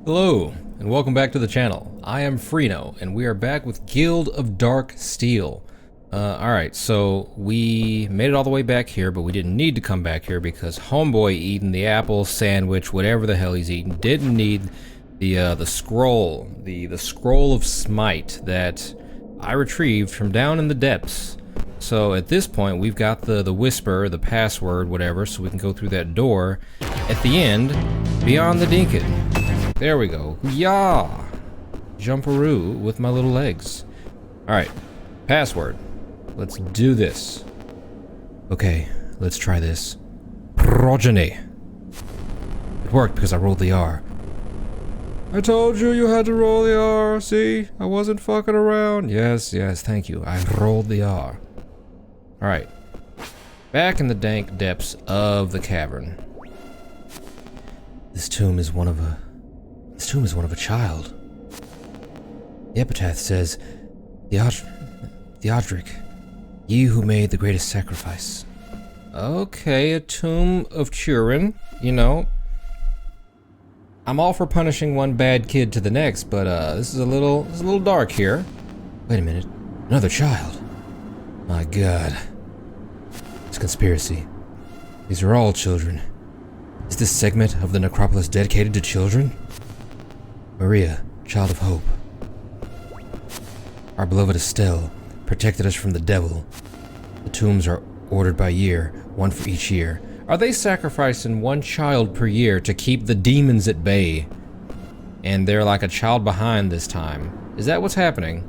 Hello, and welcome back to the channel. I am FRENO, and we are back with Guild of Darksteel. Alright, so we made it all the way back here, but we didn't need to come back here because homeboy eating the apple sandwich, whatever the hell he's eating, didn't need the scroll, the scroll of smite that I retrieved from down in the depths. So at this point, we've got the whisper, the password, whatever, so we can go through that door at the end, beyond the Dinkin. There we go. Yeah! Jumperoo with my little legs. Alright. Password. Let's do this. Okay, let's try this. Progeny. It worked because I rolled the R. I told you you had to roll the R. See? I wasn't fucking around. Yes, thank you. I rolled the R. Alright. Back in the dank depths of the cavern. This tomb is one of a child. The epitaph says, Theodric, ye who made the greatest sacrifice. Okay, a tomb of children, you know. I'm all for punishing one bad kid to the next, but this is a little dark here. Wait a minute, another child. My God. It's a conspiracy. These are all children. Is this segment of the necropolis dedicated to children? Maria, child of hope. Our beloved Estelle protected us from the devil. The tombs are ordered by year, one for each year. Are they sacrificing one child per year to keep the demons at bay? And they're like a child behind this time. Is that what's happening?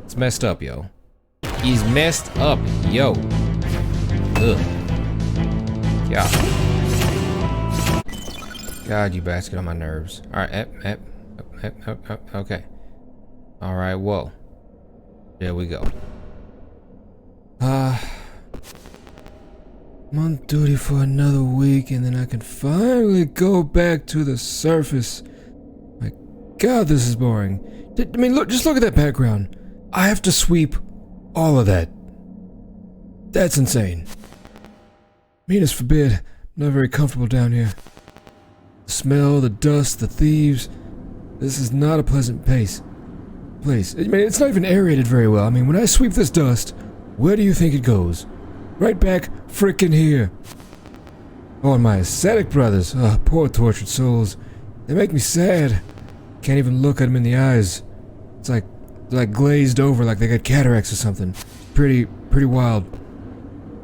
It's messed up, yo. He's messed up, yo. Ugh. Yeah. God, you bastard, get on my nerves. Alright, okay. Alright, whoa. There we go. I'm on duty for another week and then I can finally go back to the surface. My God, this is boring. I mean, look, just look at that background. I have to sweep all of that. That's insane. Meanest forbid, I'm not very comfortable down here. The smell, the dust, the thieves. This is not a pleasant place. I mean, it's not even aerated very well. I mean, when I sweep this dust, where do you think it goes? Right back frickin' here. Oh, and my ascetic brothers. Oh, poor tortured souls. They make me sad. Can't even look at them in the eyes. It's like they're like glazed over, like they got cataracts or something. Pretty wild.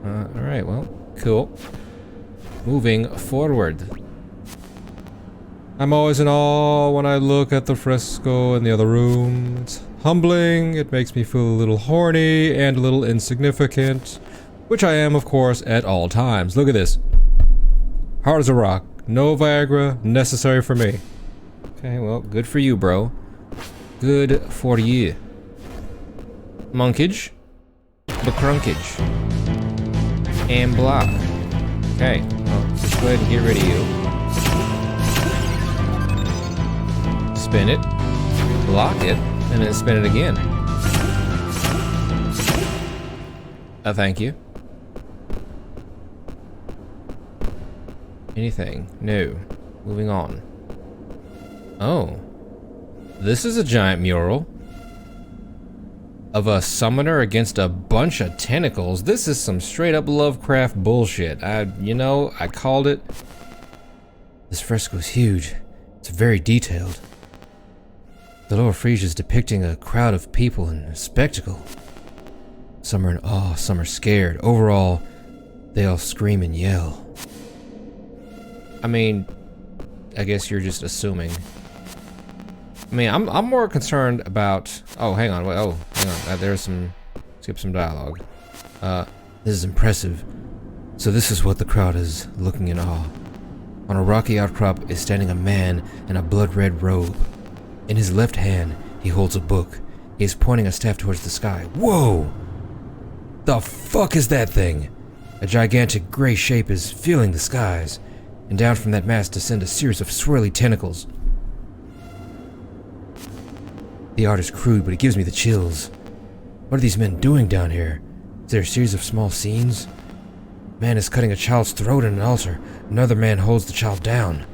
Alright, well, cool. Moving forward. I'm always in awe when I look at the fresco in the other room. It's humbling, it makes me feel a little horny and a little insignificant, which I am, of course, at all times. Look at this. Hard as a rock. No Viagra necessary for me. Okay, well, good for you, bro. Good for you. Monkage. Becrunkage. And block. Okay, well, let's go ahead and get rid of you. Spin it, block it, and then spin it again. Thank you. Anything? No. Moving on. Oh. This is a giant mural of a summoner against a bunch of tentacles. This is some straight up Lovecraft bullshit. I called it. This fresco is huge. It's very detailed. The lower frieze is depicting a crowd of people in a spectacle. Some are in awe, some are scared. Overall, they all scream and yell. I mean, I guess you're just assuming. I mean, I'm more concerned about... Oh, hang on, wait, hang on. There's some... Skip some dialogue. This is impressive. So this is what the crowd is looking in awe. On a rocky outcrop is standing a man in a blood-red robe. In his left hand, he holds a book. He is pointing a staff towards the sky. Whoa! The fuck is that thing? A gigantic gray shape is filling the skies, and down from that mass descend a series of swirly tentacles. The art is crude, but it gives me the chills. What are these men doing down here? Is there a series of small scenes? Man is cutting a child's throat in an altar. Another man holds the child down.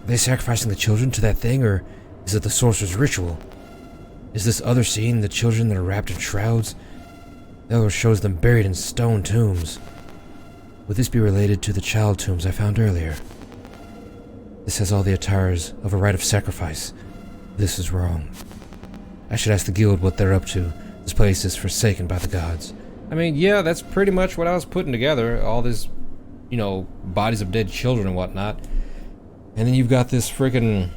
they sacrificing the children to that thing, or is it the sorcerer's ritual? Is this other scene the children that are wrapped in shrouds? The other shows them buried in stone tombs. Would this be related to the child tombs I found earlier? This has all the attires of a rite of sacrifice. This is wrong. I should ask the guild what they're up to. This place is forsaken by the gods. I mean, yeah, that's pretty much what I was putting together. All this, you know, bodies of dead children and whatnot. And then you've got this freaking...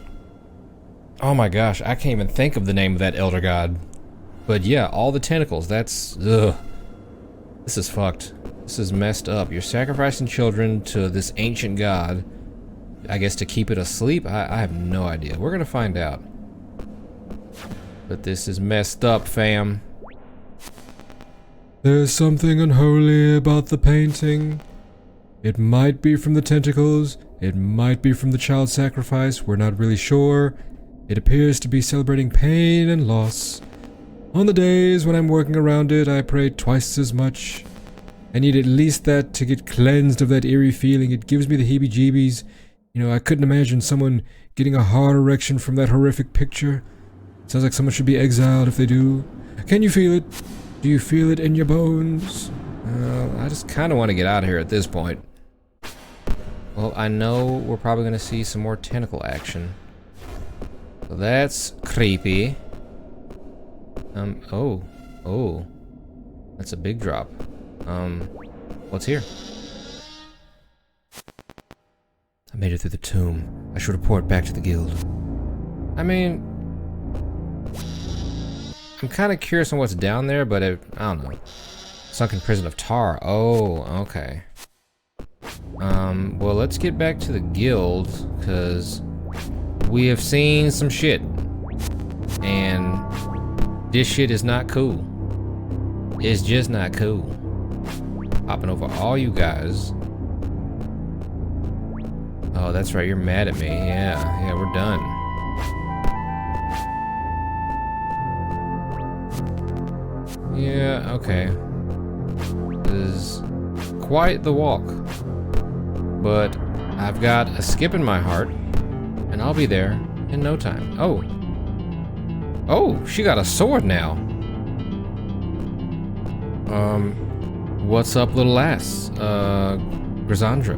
Oh my gosh, I can't even think of the name of that elder god. But yeah, all the tentacles, that's... Ugh. This is fucked. This is messed up. You're sacrificing children to this ancient god. I guess to keep it asleep? I have no idea. We're gonna find out. But this is messed up, fam. There's something unholy about the painting. It might be from the tentacles. It might be from the child sacrifice. We're not really sure. It appears to be celebrating pain and loss. On the days when I'm working around it, I pray twice as much. I need at least that to get cleansed of that eerie feeling. It gives me the heebie-jeebies. You know, I couldn't imagine someone getting a heart erection from that horrific picture. Sounds like someone should be exiled if they do. Can you feel it? Do you feel it in your bones? I just kind of want to get out of here at this point. Well, I know we're probably going to see some more tentacle action. So that's creepy. Oh. That's a big drop. What's here? I made it through the tomb. I should report back to the guild. I mean... I'm kind of curious on what's down there, but I don't know. Sunken prison of tar. Oh, okay. Well, let's get back to the guild, because we have seen some shit. And this shit is not cool. It's just not cool. Hopping over all you guys. Oh, that's right, you're mad at me. Yeah, we're done. Yeah, okay. This is quite the walk. But I've got a skip in my heart, and I'll be there in no time. Oh. Oh, she got a sword now. What's up, little lass? Grisandra.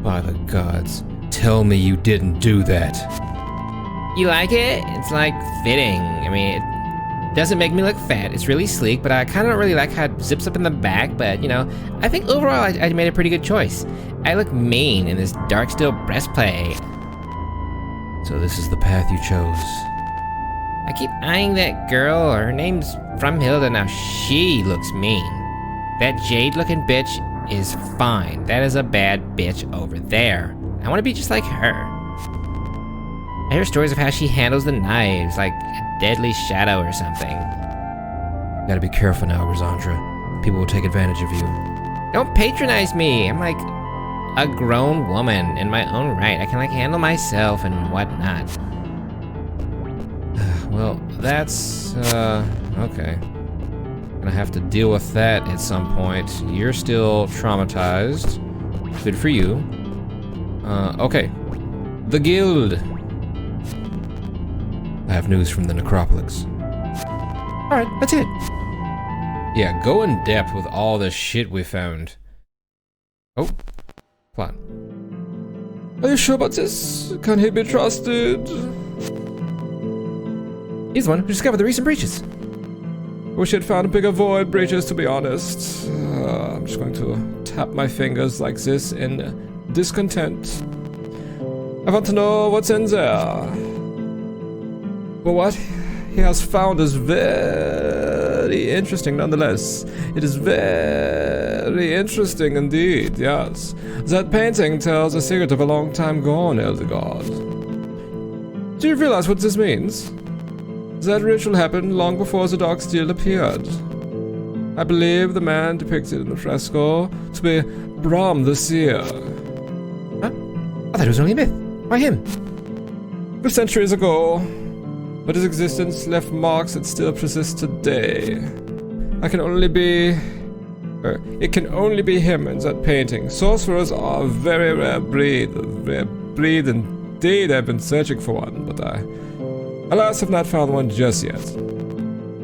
By the gods, tell me you didn't do that. You like it? It's like fitting. I mean, it doesn't make me look fat. It's really sleek, but I kind of don't really like how it zips up in the back. But, you know, I think overall I made a pretty good choice. I look mean in this Darksteel breastplate. So this is the path you chose. I keep eyeing that girl. Her name's Frumhilda. Now she looks mean. That jade-looking bitch is fine. That is a bad bitch over there. I want to be just like her. I hear stories of how she handles the knives, like a deadly shadow or something. You gotta be careful now, Grisandra. People will take advantage of you. Don't patronize me. I'm like a grown woman in my own right. I can like handle myself and whatnot. Well, that's, okay. Gonna have to deal with that at some point. You're still traumatized. Good for you. Okay. The guild. I have news from the necropolis. Alright, that's it. Yeah, go in depth with all the shit we found. Oh. Plot. Are you sure about this? Can he be trusted? He's the one who discovered the recent breaches. Wish he'd found bigger void breaches, to be honest. I'm just going to tap my fingers like this in discontent. I want to know what's in there. But what he has found is very interesting nonetheless. It is very interesting indeed, yes. That painting tells a secret of a long time gone, Elder God. Do you realize what this means? That ritual happened long before the Darksteel appeared. I believe the man depicted in the fresco to be Bram the Seer. Huh? I thought it was only a myth. Why him? Centuries ago, but his existence left marks that still persist today. I can only be It can only be him in that painting. Sorcerers are a very rare breed. A rare breed indeed. I've been searching for one, but I, alas, have not found one just yet.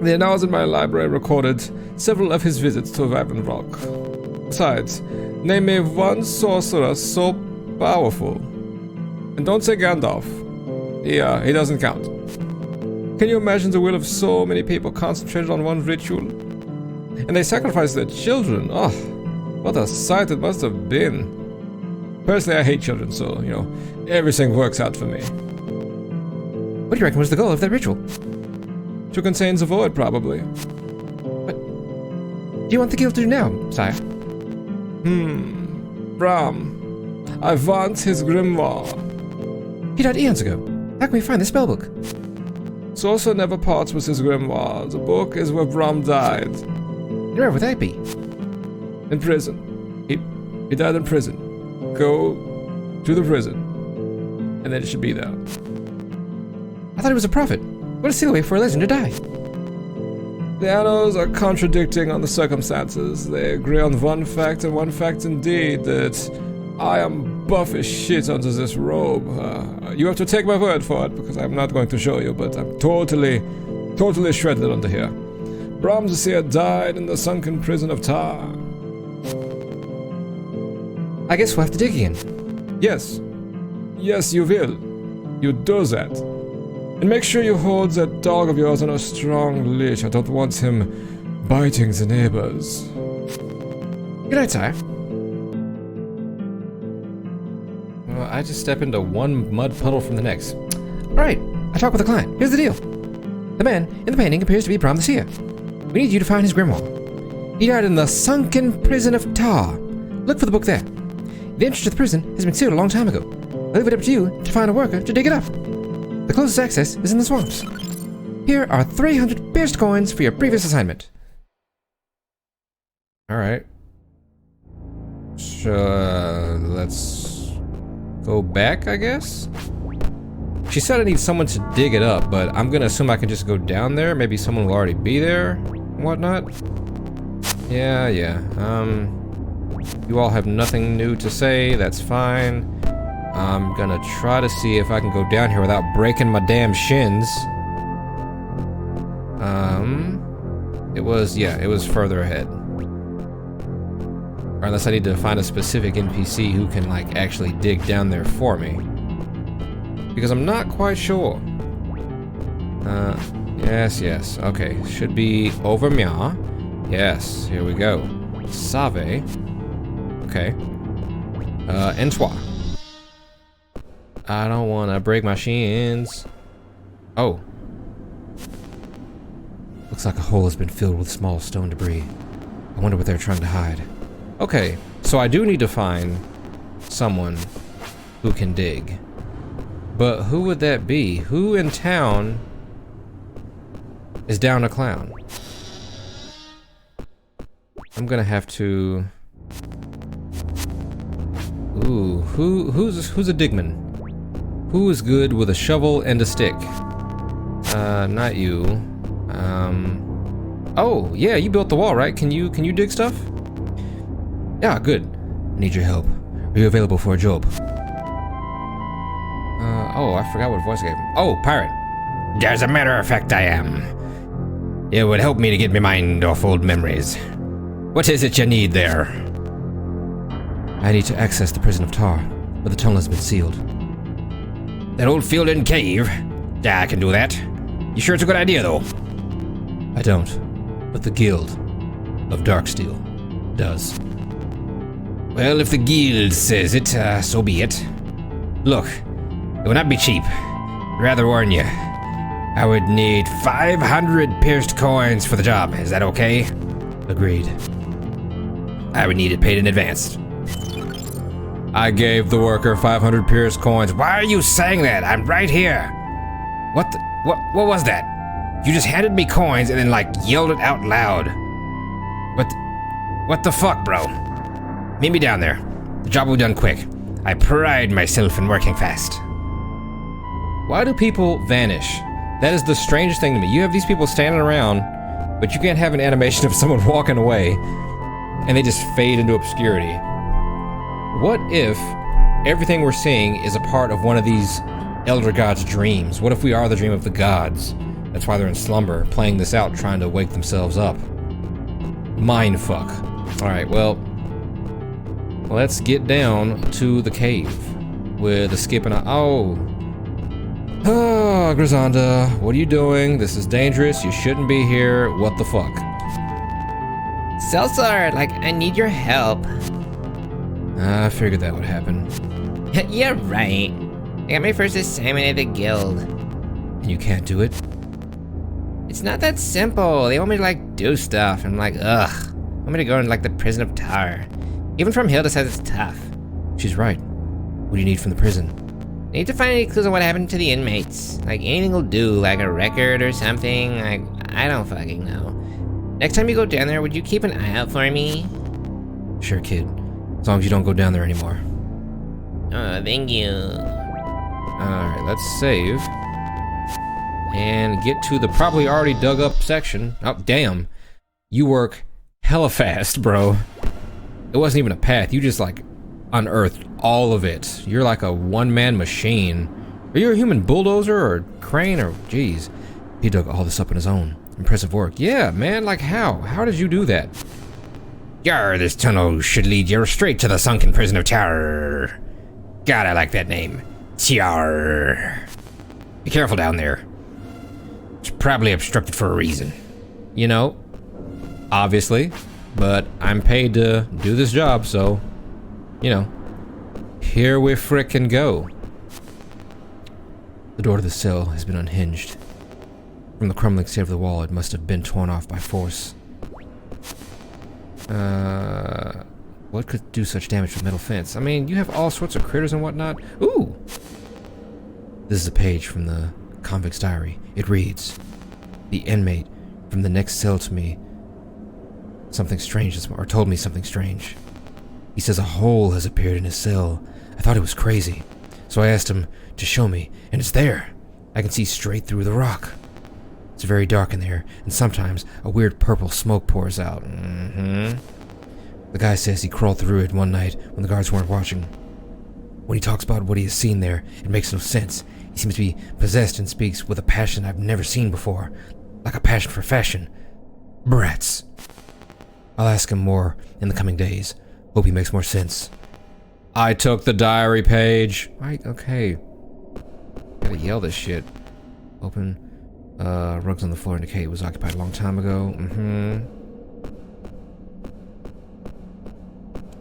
The annals in my library recorded several of his visits to Ravenrock. Besides, name me one sorcerer so powerful. And don't say Gandalf. He doesn't count. Can you imagine the will of so many people concentrated on one ritual? And they sacrificed their children. Oh, what a sight it must have been. Personally, I hate children, so, you know, everything works out for me. What do you reckon was the goal of that ritual? To contain the void, probably. What do you want the guild to do now, sire? Bram. I want his grimoire. He died eons ago. How can we find the spellbook? Sorcerer never parts with his grimoire. The book is where Bram died. And where would that be? In prison. He died in prison. Go to the prison. And then it should be there. I thought he was a prophet. What a silly way for a legend to die. The annals are contradicting on the circumstances. They agree on one fact, and one fact indeed, that I am buff as shit under this robe. You have to take my word for it, because I'm not going to show you, but I'm totally shredded under here. Bram the Seer died in the sunken prison of Tar. I guess we'll have to dig again. Yes. Yes, you will. You do that. And make sure you hold that dog of yours on a strong leash. I don't want him biting the neighbors. Good night, sire. Well, I just step into one mud puddle from the next. Alright, I talked with the client. Here's the deal. The man in the painting appears to be Bram the Seer. We need you to find his grimoire. He died in the sunken prison of Tar. Look for the book there. The entrance to the prison has been sealed a long time ago. I'll leave it up to you to find a worker to dig it up. The closest access is in the swamps. Here are 300 pierced coins for your previous assignment. Alright. Let's go back, I guess? She said I need someone to dig it up, but I'm gonna assume I can just go down there. Maybe someone will already be there and whatnot. Yeah. You all have nothing new to say, that's fine. I'm gonna try to see if I can go down here without breaking my damn shins. It was further ahead. Or unless I need to find a specific NPC who can, like, actually dig down there for me. Because I'm not quite sure. Yes, okay. Should be over Mya. Yes, here we go. Save. Okay. Entwa. I don't wanna break my shins. Oh. Looks like a hole has been filled with small stone debris. I wonder what they're trying to hide. Okay, so I do need to find someone who can dig. But who would that be? Who in town is down a clown? I'm gonna have to... Ooh, who's a digman? Who is good with a shovel and a stick? Not you. Oh, yeah, you built the wall, right? Can you dig stuff? Yeah, good. Need your help. Are you available for a job? Oh, I forgot what voice I gave him. Oh, pirate. As a matter of fact, I am. It would help me to get my mind off old memories. What is it you need there? I need to access the prison of Tar, but the tunnel has been sealed. That old filled-in cave? Yeah, I can do that. You sure it's a good idea, though? I don't, but the Guild of Darksteel does. Well, if the guild says it, so be it. Look, it will not be cheap. Rather warn you. I would need 500 pierced coins for the job. Is that okay? Agreed. I would need it paid in advance. I gave the worker 500 pierced coins. Why are you saying that? I'm right here. What was that? You just handed me coins and then, like, yelled it out loud. What the fuck, bro? Meet me down there. The job will be done quick. I pride myself in working fast. Why do people vanish? That is the strangest thing to me. You have these people standing around, but you can't have an animation of someone walking away. and they just fade into obscurity. What if everything we're seeing is a part of one of these elder gods' dreams? What if we are the dream of the gods? That's why they're in slumber, playing this out, trying to wake themselves up. Mindfuck. Alright, well, let's get down to the cave with a skip and a... Oh, Grisanda, what are you doing? This is dangerous. You shouldn't be here. What the fuck? Seltzor, like, I need your help. I figured that would happen. Yeah, right. I got my first assignment at the guild. And you can't do it? It's not that simple. They want me to, like, do stuff. And I'm like, ugh. Want me to go in, like, the prison of Tar. Even from Hilda says it's tough. She's right. What do you need from the prison? I need to find any clues on what happened to the inmates. Like, anything will do, like a record or something. Like, I don't fucking know. Next time you go down there, would you keep an eye out for me? Sure, kid. As long as you don't go down there anymore. Oh, thank you. Alright, let's save. And get to the probably already dug up section. Oh, damn. You work hella fast, bro. It wasn't even a path. You just, like, unearthed all of it. You're like a one-man machine. Are you a human bulldozer or crane or... Jeez. He dug all this up on his own. Impressive work. Yeah, man, like how? How did you do that? Yar, this tunnel should lead you straight to the sunken prison of Tar. God, I like that name. Tar. Be careful down there. It's probably obstructed for a reason. You know, obviously, but I'm paid to do this job, so, you know, here we frickin' go. The door to the cell has been unhinged. From the crumbling state of the wall, it must have been torn off by force. What could do such damage to a metal fence? I mean, you have all sorts of critters and whatnot. Ooh! This is a page from the convict's diary. It reads, "The inmate from the next cell to me something strange or told me something strange. He says a hole has appeared in his cell. I thought it was crazy, so I asked him to show me, and it's there. I can see straight through the rock. It's very dark in there, and sometimes a weird purple smoke pours out. The guy says he crawled through it one night when the guards weren't watching. When he talks about what he has seen there, it makes no sense. He seems to be possessed and speaks with a passion I've never seen before, like a passion for fashion. Brats. I'll ask him more in the coming days. Hope he makes more sense." I took the diary page. Right, okay. Gotta yell this shit. Open. Rugs on the floor indicate it was occupied a long time ago.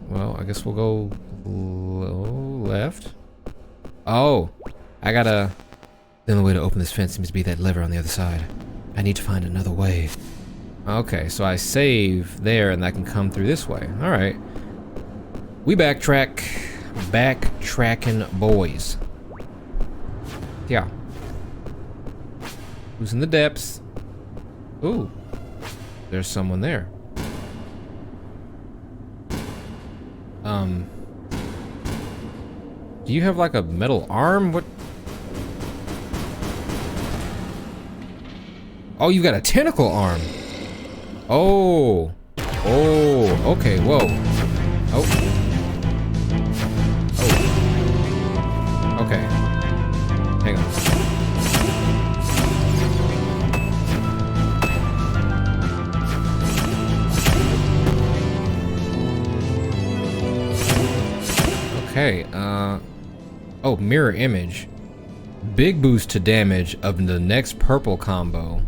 Well, I guess we'll go left. Oh, I gotta... The only way to open this fence seems to be that lever on the other side. I need to find another way. Okay, so I save there and I can come through this way. Alright. We backtrack. Backtracking boys. Yeah. Who's in the depths? Ooh. There's someone there. Do you have like a metal arm? What? Oh, you got a tentacle arm. Oh. Oh, okay, whoa. Oh. Oh. Okay. Hang on. Okay, oh, mirror image. Big boost to damage of the next purple combo.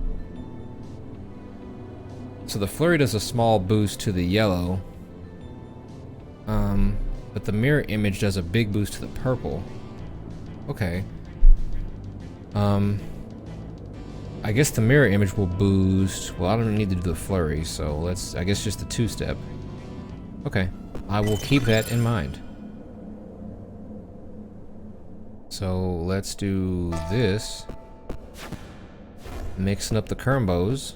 So the flurry does a small boost to the yellow. But the mirror image does a big boost to the purple. Okay. I guess the mirror image will boost. Well, I don't need to do the flurry, so let's, I guess just the two-step. Okay, I will keep that in mind. So let's do this. Mixing up the combos.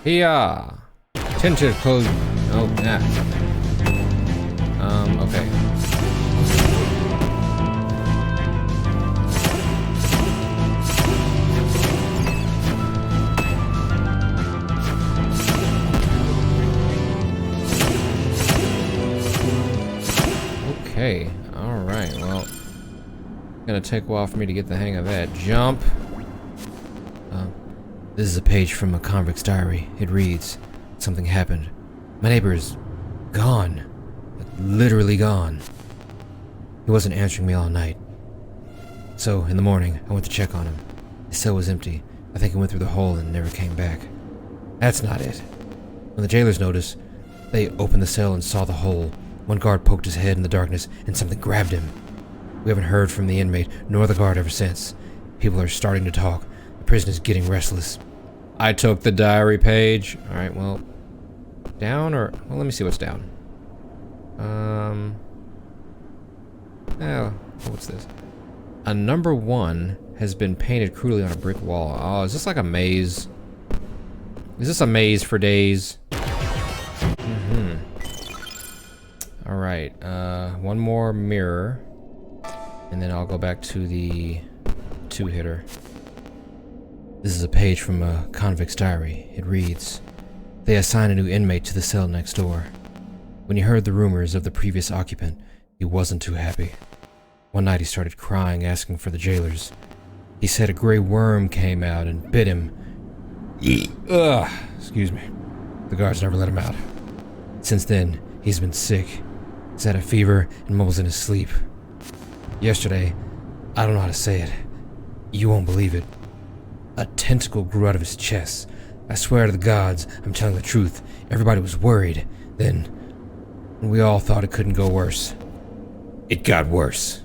Yeah. Tentacle. Oh, nah. Okay. Gonna take a while for me to get the hang of that. Jump. This is a page from a convict's diary. It reads, something happened. My neighbor is gone. Like, literally gone. He wasn't answering me all night. So, in the morning, I went to check on him. His cell was empty. I think he went through the hole and never came back. That's not it. When the jailers noticed, they opened the cell and saw the hole. One guard poked his head in the darkness and something grabbed him. We haven't heard from the inmate nor the guard ever since. People are starting to talk. The prison is getting restless. I took the diary page. Alright, well. Down or... Well, let me see what's down. Oh, what's this? A number 1 has been painted crudely on a brick wall. Oh, is this like a maze? Is this a maze for days? Mm-hmm. Alright, one more mirror. And then I'll go back to the 2-hitter. This is a page from a convict's diary. It reads, they assigned a new inmate to the cell next door. When he heard the rumors of the previous occupant, he wasn't too happy. One night he started crying, asking for the jailers. He said a gray worm came out and bit him. Ugh, excuse me. The guards never let him out. Since then, he's been sick. He's had a fever and mumbles in his sleep. Yesterday, I don't know how to say it. You won't believe it. A tentacle grew out of his chest. I swear to the gods, I'm telling the truth. Everybody was worried. Then, we all thought it couldn't go worse. It got worse.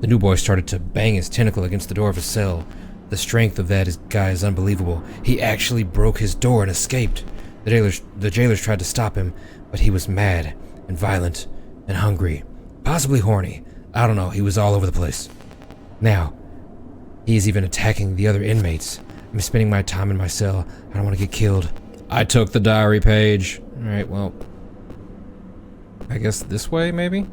The new boy started to bang his tentacle against the door of his cell. The strength of that guy is unbelievable. He actually broke his door and escaped. The jailers tried to stop him, but he was mad and violent and hungry. Possibly horny. I don't know, he was all over the place. Now, he is even attacking the other inmates. I'm spending my time in my cell. I don't want to get killed. I took the diary page. Alright, well... I guess this way, maybe?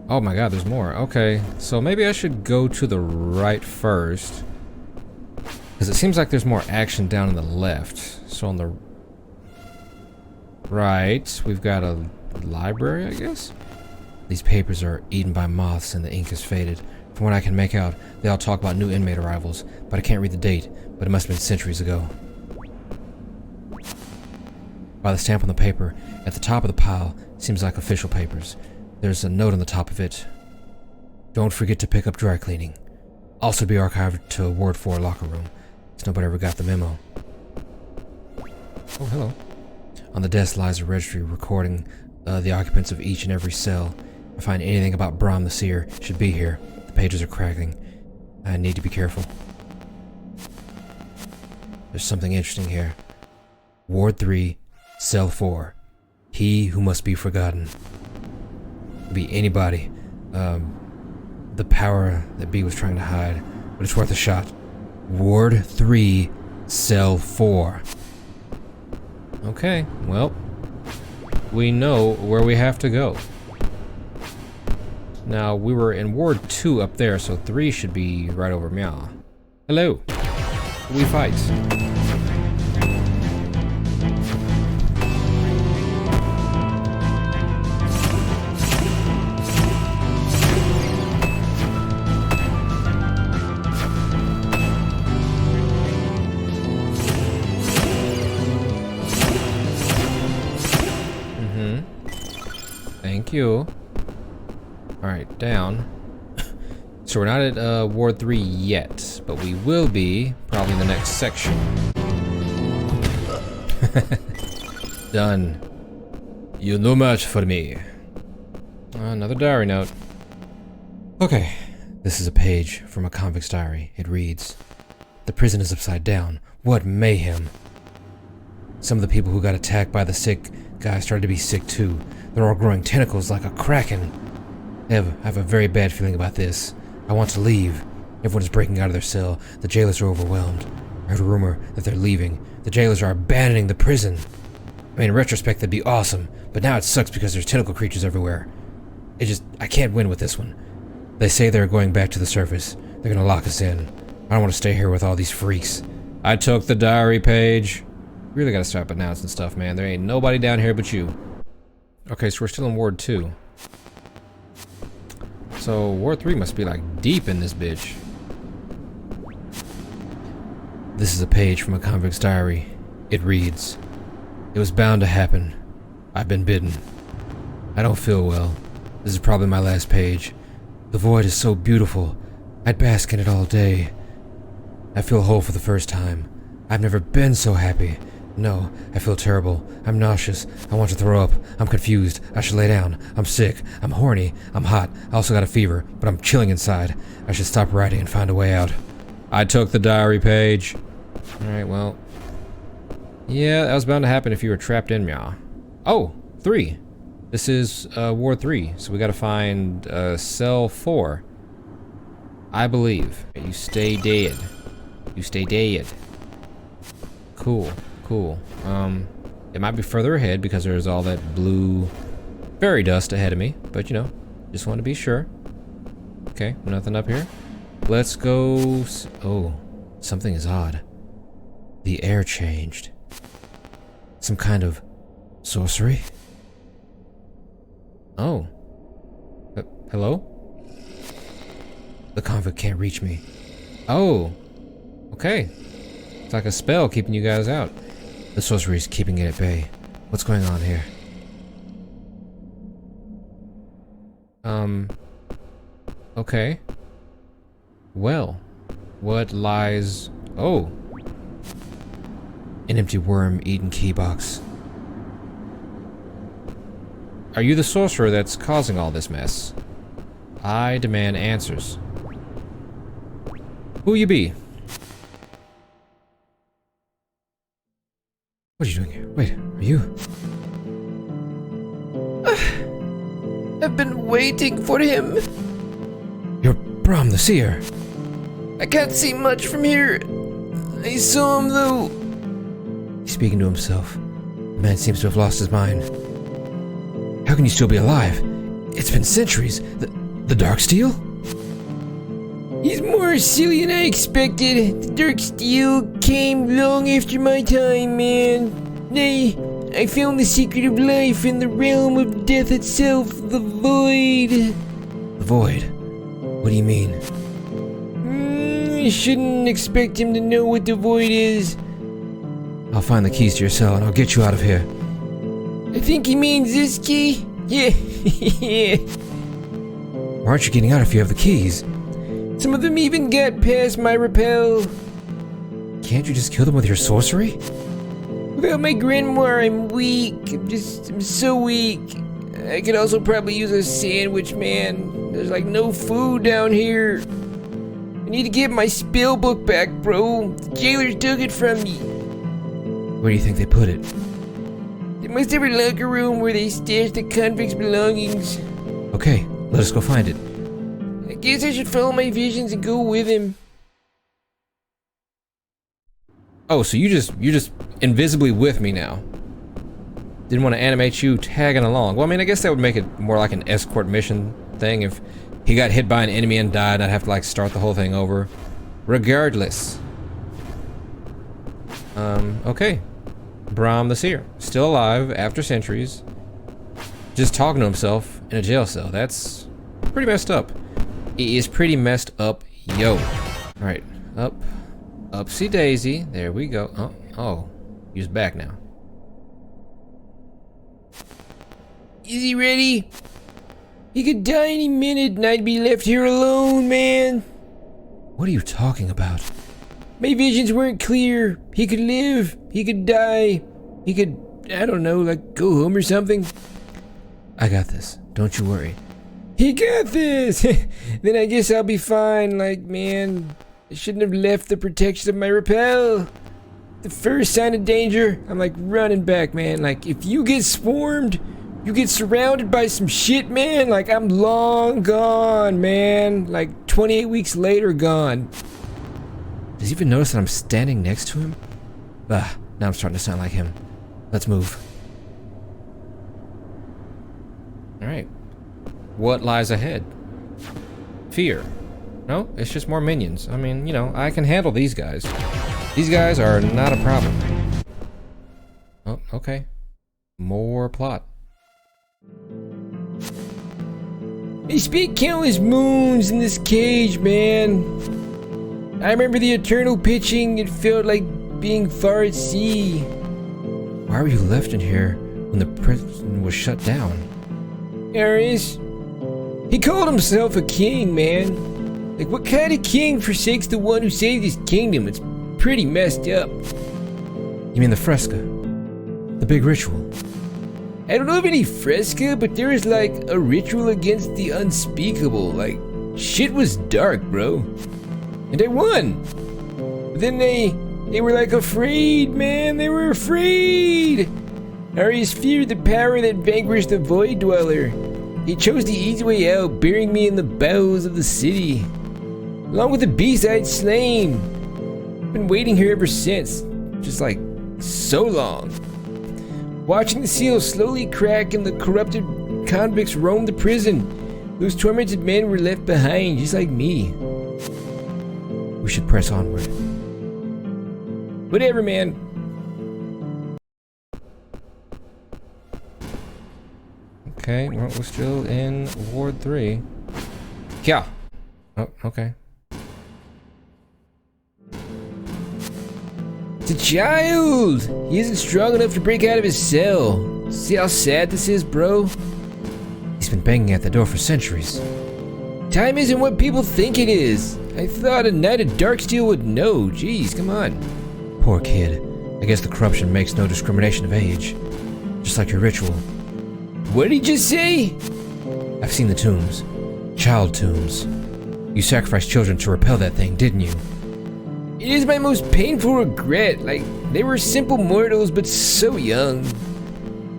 Oh my god, there's more. Okay, so maybe I should go to the right first. Because it seems like there's more action down on the left. So on the right, we've got a library, I guess? These papers are eaten by moths and the ink is faded. From what I can make out, they all talk about new inmate arrivals, but I can't read the date, but it must have been centuries ago. By the stamp on the paper, at the top of the pile, seems like official papers. There's a note on the top of it. Don't forget to pick up dry cleaning. Also be archived to Ward 4 locker room, since nobody ever got the memo. Oh, hello. On the desk lies a registry recording the occupants of each and every cell. If I find anything about Bram the Seer, it should be here. The pages are cracking. I need to be careful. There's something interesting here. Ward 3, Cell 4. He who must be forgotten. Could be anybody. The power that B was trying to hide, but it's worth a shot. Ward 3, Cell 4. Okay, well, we know where we have to go. Now, we were in Ward 2 up there, so 3 should be right over meow. Hello. We fight. Thank you. Alright, down. So we're not at Ward 3 yet, but we will be probably in the next section. Done. You're no match for me. Another diary note. Okay, this is a page from a convict's diary. It reads, the prison is upside down. What mayhem. Some of the people who got attacked by the sick guy started to be sick too. They're all growing tentacles like a kraken. I have a very bad feeling about this. I want to leave. Everyone is breaking out of their cell. The jailers are overwhelmed. I heard a rumor that they're leaving. The jailers are abandoning the prison. I mean, in retrospect, that'd be awesome, but now it sucks because there's tentacle creatures everywhere. I can't win with this one. They say they're going back to the surface. They're gonna lock us in. I don't want to stay here with all these freaks. I took the diary page. Really gotta start announcing stuff, man. There ain't nobody down here but you. Okay, so we're still in Ward 2. So So War 3 must be like deep in this bitch. This is a page from a convict's diary. It reads, "It was bound to happen. I've been bitten. I don't feel well. This is probably my last page. The void is so beautiful. I'd bask in it all day. I feel whole for the first time. I've never been so happy. No, I feel terrible. I'm nauseous. I want to throw up. I'm confused. I should lay down. I'm sick. I'm horny. I'm hot. I also got a fever, but I'm chilling inside. I should stop writing and find a way out." I took the diary page. Alright, well. Yeah, that was bound to happen if you were trapped in Meow. Oh, 3. This is War 3, so we gotta find cell 4. I believe. You stay dead. You stay dead. Cool, cool. It might be further ahead because there's all that blue fairy dust ahead of me, but you know, just want to be sure. Okay, nothing up here. Let's go. Oh, something is odd. The air changed. Some kind of sorcery? Oh. Hello? The convict can't reach me. Oh. Okay. It's like a spell keeping you guys out. The sorcery is keeping it at bay. What's going on here? Okay. Well, what lies... Oh. An empty worm-eaten key box. Are you the sorcerer that's causing all this mess? I demand answers. Who you be? What are you doing here? Wait, are you? I've been waiting for him. You're Bram the Seer. I can't see much from here. I saw him though. He's speaking to himself. The man seems to have lost his mind. How can you still be alive? It's been centuries. The Darksteel? He's more silly than I expected. The Darksteel came long after my time, man. I found the secret of life in the realm of death itself, the void. The void? What do you mean? I shouldn't expect him to know what the void is. I'll find the keys to your cell and I'll get you out of here. I think he means this key. Yeah, yeah. Why aren't you getting out if you have the keys? Some of them even got past my rappel. Can't you just kill them with your sorcery? Without my grimoire, I'm weak. I'm so weak. I could also probably use a sandwich, man. There's like no food down here. I need to get my spell book back, bro. The jailers took it from me. Where do you think they put it? They must have a locker room where they stash the convicts' belongings. Okay, let us go find it. I guess I should follow my visions and go with him. Oh, so you're just invisibly with me now. Didn't want to animate you tagging along. Well, I mean, I guess that would make it more like an escort mission thing if he got hit by an enemy and died, I'd have to like start the whole thing over. Regardless. Okay. Bram the Seer. Still alive after centuries. Just talking to himself in a jail cell. That's pretty messed up. It is pretty messed up, yo. Alright, up. Upsy daisy. There we go. Oh. He's back now. Is he ready? He could die any minute and I'd be left here alone, man. What are you talking about? My visions weren't clear. He could live. He could die. He could, I don't know, like go home or something. I got this. Don't you worry. He got this! Then I guess I'll be fine. Like, man, I shouldn't have left the protection of my rappel. The first sign of danger, I'm like running back, man. Like, if you get swarmed, you get surrounded by some shit, man. Like, I'm long gone, man. Like, 28 weeks later, gone. Does he even notice that I'm standing next to him? Now I'm starting to sound like him. Let's move. Alright. What lies ahead? Fear. No, it's just more minions. I mean, you know, I can handle these guys. These guys are not a problem. Oh, okay. More plot. They spent countless moons in this cage, man. I remember the eternal pitching. It felt like being far at sea. Why were you left in here when the prison was shut down? Ares, he called himself a king, man. Like, what kind of king forsakes the one who saved his kingdom? It's pretty messed up. You mean the fresca? The big ritual? I don't know of any fresca, but there is like a ritual against the unspeakable. Like, shit was dark, bro. And I won. But then they were like afraid, man. They were afraid. Ares feared the power that vanquished the Void Dweller. He chose the easy way out, burying me in the bowels of the city, along with the beast I'd slain. Been waiting here ever since, just like so long. Watching the seal slowly crack and the corrupted convicts roam the prison. Those tormented men were left behind, just like me. We should press onward. Whatever, man. Okay, well, we're still in Ward 3. Yeah. Oh, okay. It's a child! He isn't strong enough to break out of his cell. See how sad this is, bro? He's been banging at the door for centuries. Time isn't what people think it is. I thought a knight of Darksteel would know. Jeez, come on. Poor kid. I guess the corruption makes no discrimination of age. Just like your ritual. What did he just say? I've seen the tombs. Child tombs. You sacrificed children to repel that thing, didn't you? It is my most painful regret. Like, they were simple mortals, but so young.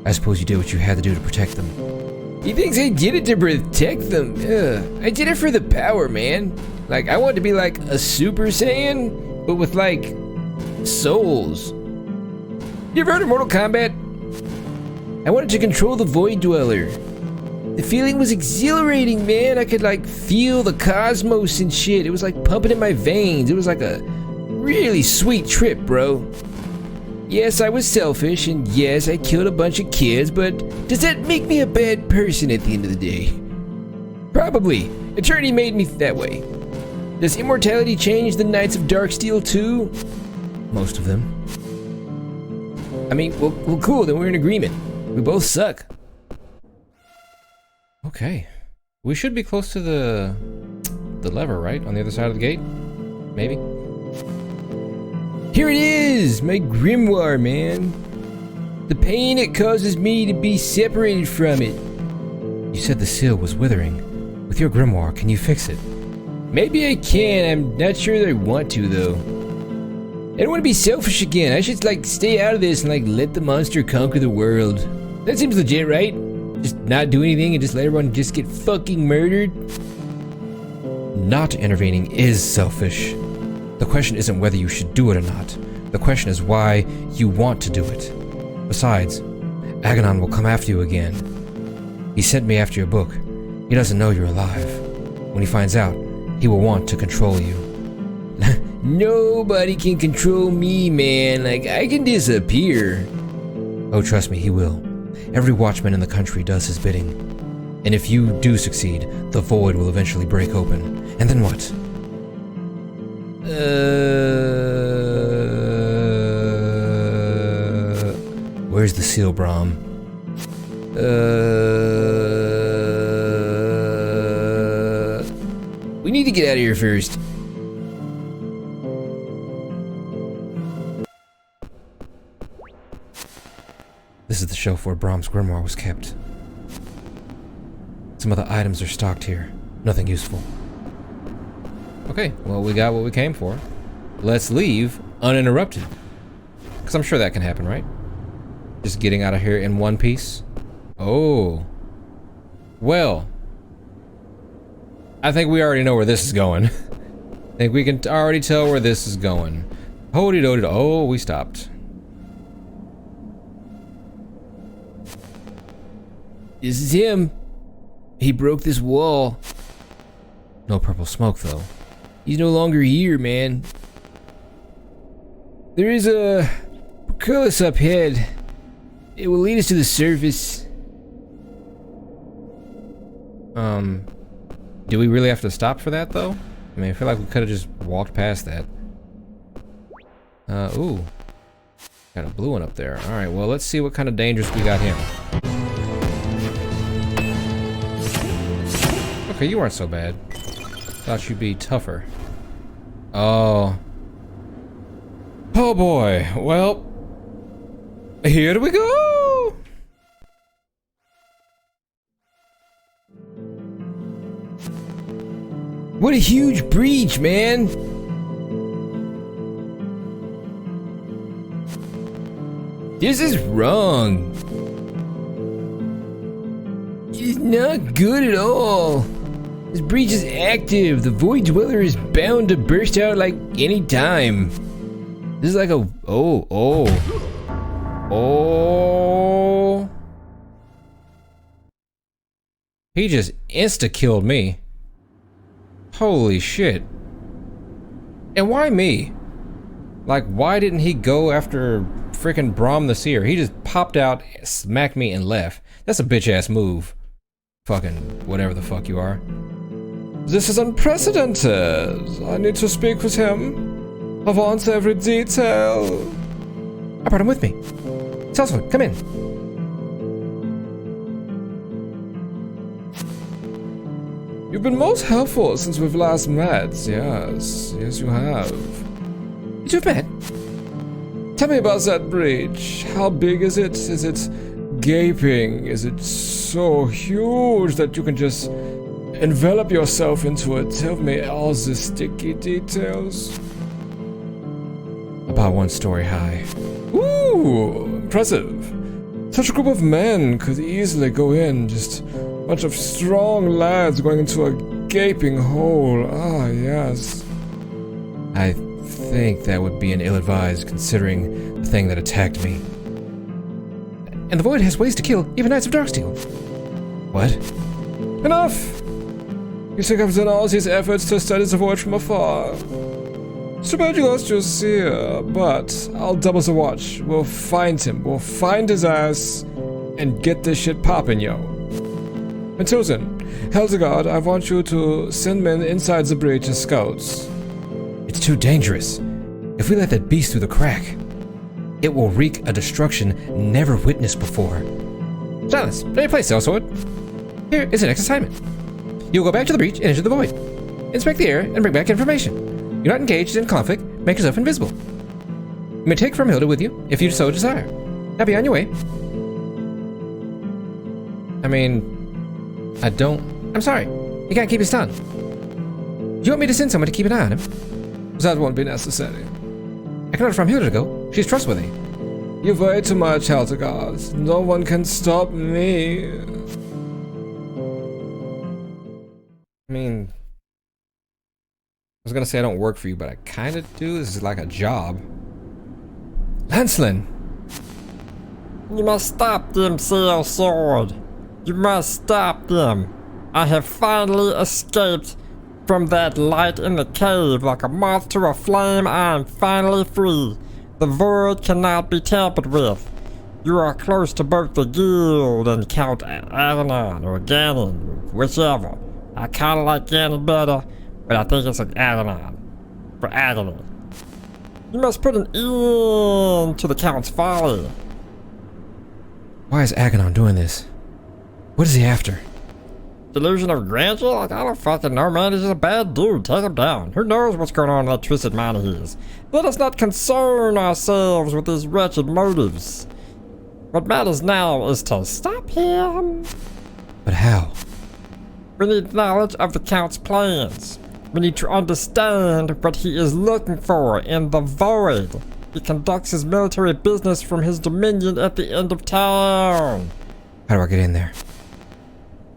I suppose you did what you had to do to protect them. He thinks I did it to protect them. Ugh. I did it for the power, man. Like, I wanted to be like a Super Saiyan, but with like souls. You ever heard of Mortal Kombat? I wanted to control the Void Dweller. The feeling was exhilarating, man. I could like feel the cosmos and shit. It was like pumping in my veins. It was like a really sweet trip, bro. Yes, I was selfish, and yes, I killed a bunch of kids, but does that make me a bad person at the end of the day? Probably. Eternity made me that way. Does immortality change the Knights of Darksteel too? Most of them. I mean, well, cool, then we're in agreement. We both suck. Okay. We should be close to the lever, right? On the other side of the gate? Maybe? Here it is! My grimoire, man. The pain it causes me to be separated from it. You said the seal was withering. With your grimoire, can you fix it? Maybe I can. I'm not sure that I want to, though. I don't want to be selfish again. I should, like, stay out of this and, like, let the monster conquer the world. That seems legit, right? Just not do anything and just let everyone just get fucking murdered? Not intervening is selfish. The question isn't whether you should do it or not. The question is why you want to do it. Besides, Aganon will come after you again. He sent me after your book. He doesn't know you're alive. When he finds out, he will want to control you. Nobody can control me, man. Like, I can disappear. Oh, trust me, he will. Every watchman in the country does his bidding. And if you do succeed, the void will eventually break open. And then what? Where's the seal, Bram? We need to get out of here first. This is the shelf where Bram's grimoire was kept. Some of the items are stocked here. Nothing useful. Okay, well, we got what we came for. Let's leave uninterrupted. Because I'm sure that can happen, right? Just getting out of here in one piece. Oh. Well. I think we already know where this is going. I think we can already tell where this is going. Hody-dody. Oh, we stopped. This is him. He broke this wall. No purple smoke, though. He's no longer here, man. There is a portcullis up ahead. It will lead us to the surface. Do we really have to stop for that, though? I mean, I feel like we could have just walked past that. Ooh. Got a blue one up there. Alright, well, let's see what kind of dangers we got him. Okay, you weren't so bad. Thought you'd be tougher. Oh. Oh boy. Well, here we go! What a huge breach, man! This is wrong. It's not good at all. This breach is active. The Void Dweller is bound to burst out like any time. This is like a... Oh. He just insta-killed me. Holy shit. And why me? Like, why didn't he go after freaking Bram the Seer? He just popped out, smacked me, and left. That's a bitch-ass move. Fucking whatever the fuck you are. This is unprecedented. I need to speak with him. I want every detail. I brought him with me. Saleswood, come in. You've been most helpful since we've last met. Yes, you have. You've met? Tell me about that breach. How big is it? Is it gaping? Is it so huge that you can just envelop yourself into it? Tell me all the sticky details. About 1 story high. Ooh, impressive. Such a group of men could easily go in. Just a bunch of strong lads going into a gaping hole. Ah, yes. I think that would be an ill-advised, considering the thing that attacked me. And the Void has ways to kill even Knights of Darksteel. What? Enough! You think I've done all these efforts to study the Void from afar? It's too bad you lost your seer, but I'll double the watch. We'll find him. We'll find his ass and get this shit poppin', yo. Until then, Hildegard, I want you to send men inside the breach as scouts. It's too dangerous. If we let that beast through the crack, it will wreak a destruction never witnessed before. Silence, ready place, Sellsword. Here is the next assignment. You'll go back to the breach and enter the void. Inspect the air and bring back information. You're not engaged in conflict, make yourself invisible. You may take Fremhilda with you, if you so desire. Now be on your way. I mean, I don't... I'm sorry, you can't keep his tongue. Do you want me to send someone to keep an eye on him? That won't be necessary. I can order Fremhilda to go. She's trustworthy. You weigh too much, Hildegard. No one can stop me. I mean... I was gonna say I don't work for you, but I kinda do. This is like a job. Lancelin! You must stop them, Sellsword. You must stop them. I have finally escaped from that light in the cave. Like a moth to a flame, I am finally free. The void cannot be tampered with. You are close to both the guild and Count Aganon or Ganon, whichever. I kinda like Ganon better, but I think it's an Aganon for agony. You must put an end to the Count's folly. Why is Aganon doing this? What is he after? Delusion of grandeur? Like, I don't fucking know, man. He's just a bad dude. Take him down. Who knows what's going on in that twisted mind of his? Let us not concern ourselves with his wretched motives. What matters now is to stop him. But how? We need knowledge of the Count's plans. We need to understand what he is looking for in the void. He conducts his military business from his dominion at the end of town. How do I get in there?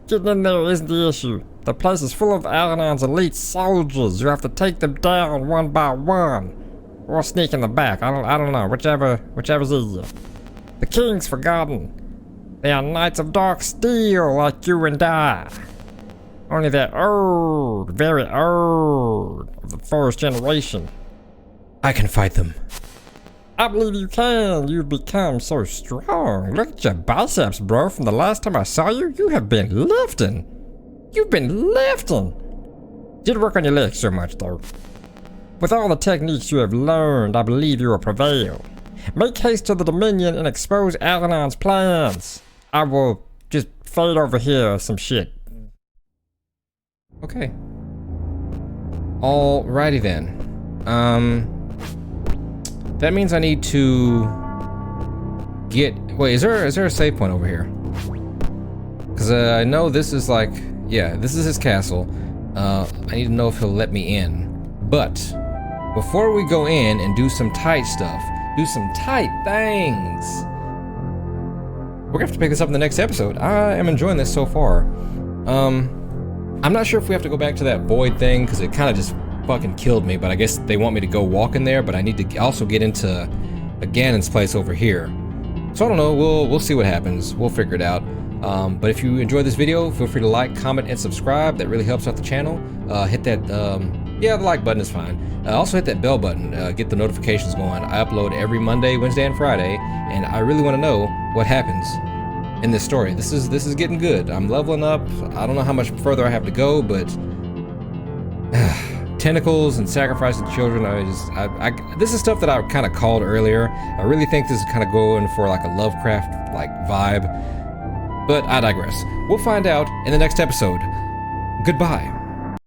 Getting in there isn't the issue. The place is full of Agonon's elite soldiers. You have to take them down one by one. Or sneak in the back. I don't know. Whichever's easier. The king's forgotten. They are knights of Darksteel like you and I. Only they're old, very old, of the first generation. I can fight them. I believe you can. You've become so strong. Look at your biceps, bro. From the last time I saw you, you have been lifting. You've been lifting. Didn't work on your legs so much, though. With all the techniques you have learned, I believe you will prevail. Make haste to the Dominion and expose Alanon's plans. I will just fade over here some shit. Okay. Alrighty then. That means I need to get... Wait, is there a save point over here? Because I know this is like... Yeah, this is his castle. I need to know if he'll let me in. But before we go in and do some tight stuff, do some tight things, we're gonna have to pick this up in the next episode. I am enjoying this so far. I'm not sure if we have to go back to that void thing, because it kind of just fucking killed me, but I guess they want me to go walk in there, but I need to also get into Ganon's place over here. So I don't know, we'll see what happens. We'll figure it out. But if you enjoyed this video, feel free to like, comment, and subscribe. That really helps out the channel. Hit that, yeah, the like button is fine. Also hit that bell button, get the notifications going. I upload every Monday, Wednesday, and Friday, and I really want to know what happens in this story. This is getting good. I'm leveling up. I don't know how much further I have to go, but tentacles and sacrificing children. This is stuff that I kind of called earlier. I really think this is kind of going for like a Lovecraft like vibe, but I digress. We'll find out in the next episode. Goodbye.